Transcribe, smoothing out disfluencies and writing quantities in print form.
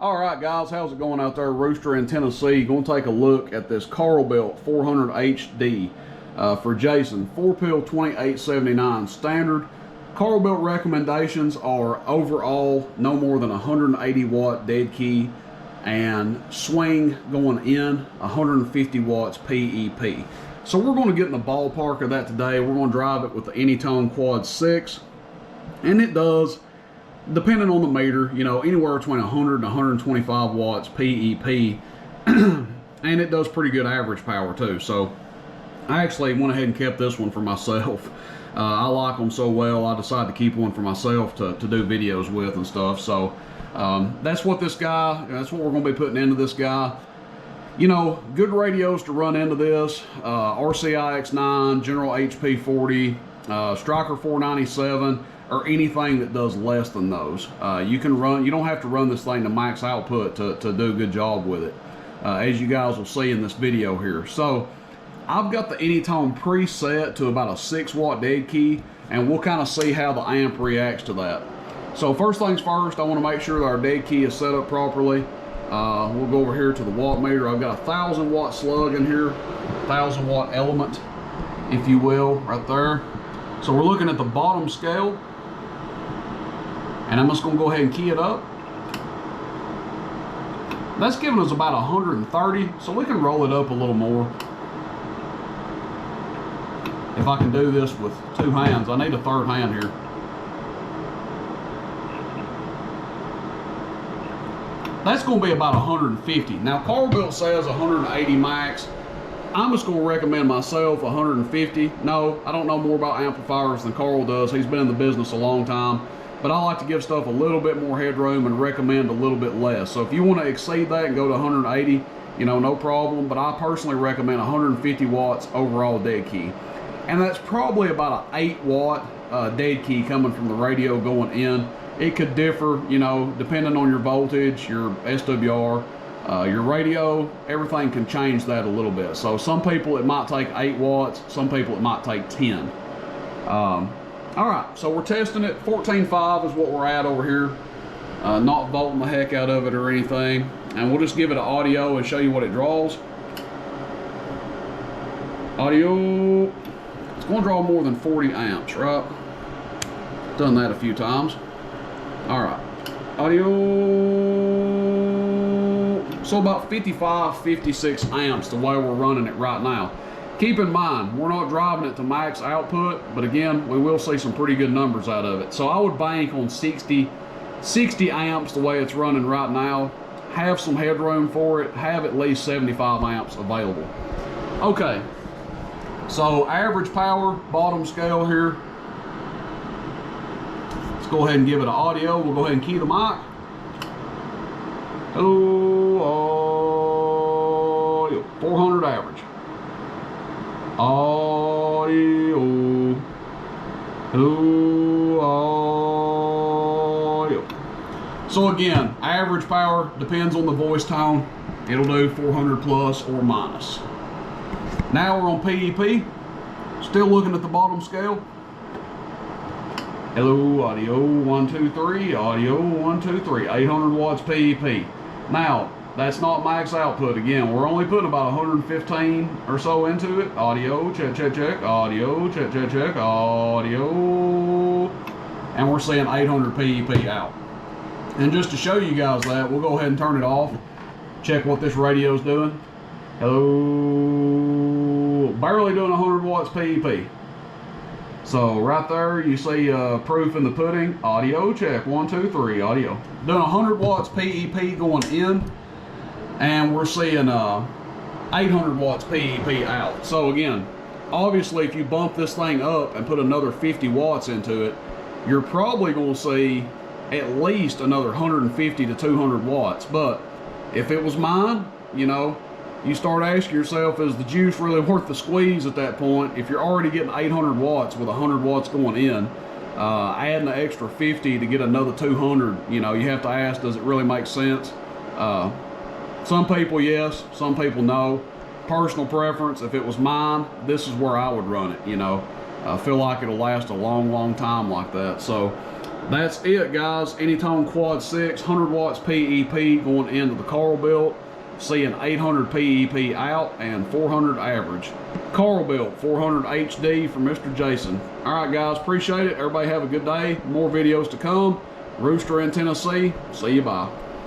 All right, guys, how's it going out there? Rooster in Tennessee. Going to take a look at this Carl Belt 400 HD for Jason. 4-pill 2879 standard. Carl Belt recommendations are overall no more than 180 watt dead key and swing going in 150 watts PEP. So we're going to get in the ballpark of that today. We're going to drive it with the Anytone Quad 6, and it does, depending on the meter, you know, anywhere between 100 and 125 watts PEP, and it does pretty good average power too. So I actually went ahead and kept this one for myself. I like them so well, I decided to keep one for myself to do videos with and stuff. So that's what that's what we're going to be putting into this guy. You know, good radios to run into this: RCI X9, General HP 40, Striker 497, or anything that does less than those. You don't have to run this thing to max output to do a good job with it, as you guys will see in this video here. So I've got the Anytone preset to about a 6 watt dead key, and we'll kind of see how the amp reacts to that. So first things first, I want to make sure that our dead key is set up properly. We'll go over here to the watt meter. I've got a 1000 watt slug in here, 1000 watt element, if you will, right there. So we're looking at the bottom scale, and I'm just going to go ahead and key it up. That's giving us about 130, so we can roll it up a little more. If I can do this with 2 hands, I need a 3rd hand here. That's going to be about 150. Now, Carl Belt says 180 max. I'm just going to recommend myself 150. No, I don't know more about amplifiers than Carl does. He's been in the business a long time. But I like to give stuff a little bit more headroom and recommend a little bit less. So if you want to exceed that and go to 180, you know, no problem. But I personally recommend 150 watts overall dead key. And that's probably about an 8 watt dead key coming from the radio going in. It could differ, you know, depending on your voltage, your SWR, your radio. Everything can change that a little bit. So some people it might take 8 watts, some people it might take 10. All right, so we're testing it. 14.5 is what we're at over here. Not volting the heck out of it or anything. And we'll just give it an audio and show you what it draws. Audio. It's going to draw more than 40 amps, right? Done that a few times. All right, audio, so about 55, 56 amps the way we're running it right now. Keep in mind, we're not driving it to max output, but again, we will see some pretty good numbers out of it. So I would bank on 60 amps the way it's running right now. Have some headroom for it, have at least 75 amps available. Okay, so average power, bottom scale here. Go ahead and give it an audio. We'll go ahead and key the mic. Hello, audio, 400 average. Audio. Hello, audio. So again, average power depends on the voice tone. It'll do 400 plus or minus. Now we're on PEP. Still looking at the bottom scale. Hello, audio, 1, 2, 3, audio, 1, 2, 3, 800 watts PEP. Now, that's not max output. Again, we're only putting about 115 or so into it. Audio, check, check, check, audio, check, check, check, audio. And we're seeing 800 PEP out. And just to show you guys that, we'll go ahead and turn it off. Check what this radio's doing. Hello, barely doing 100 watts PEP. So right there, you see proof in the pudding. Audio check, 1, 2, 3, audio. Doing 100 watts PEP going in, and we're seeing 800 watts PEP out. So again, obviously if you bump this thing up and put another 50 watts into it, you're probably going to see at least another 150 to 200 watts. But if it was mine, you know, you start asking yourself, is the juice really worth the squeeze at that point? If you're already getting 800 watts with 100 watts going in, adding an extra 50 to get another 200, you know, you have to ask, does it really make sense? Some people, yes. Some people, no. Personal preference, if it was mine, this is where I would run it, you know. I feel like it'll last a long, long time like that. So That's it, guys. Anytone Quad 6, 100 watts PEP going into the Carl Built. Seeing 800 PEP out and 400 average. Carl Built 400 HD from Mr. Jason. All right, guys, appreciate it. Everybody have a good day. More videos to come. Rooster in Tennessee. See you, bye.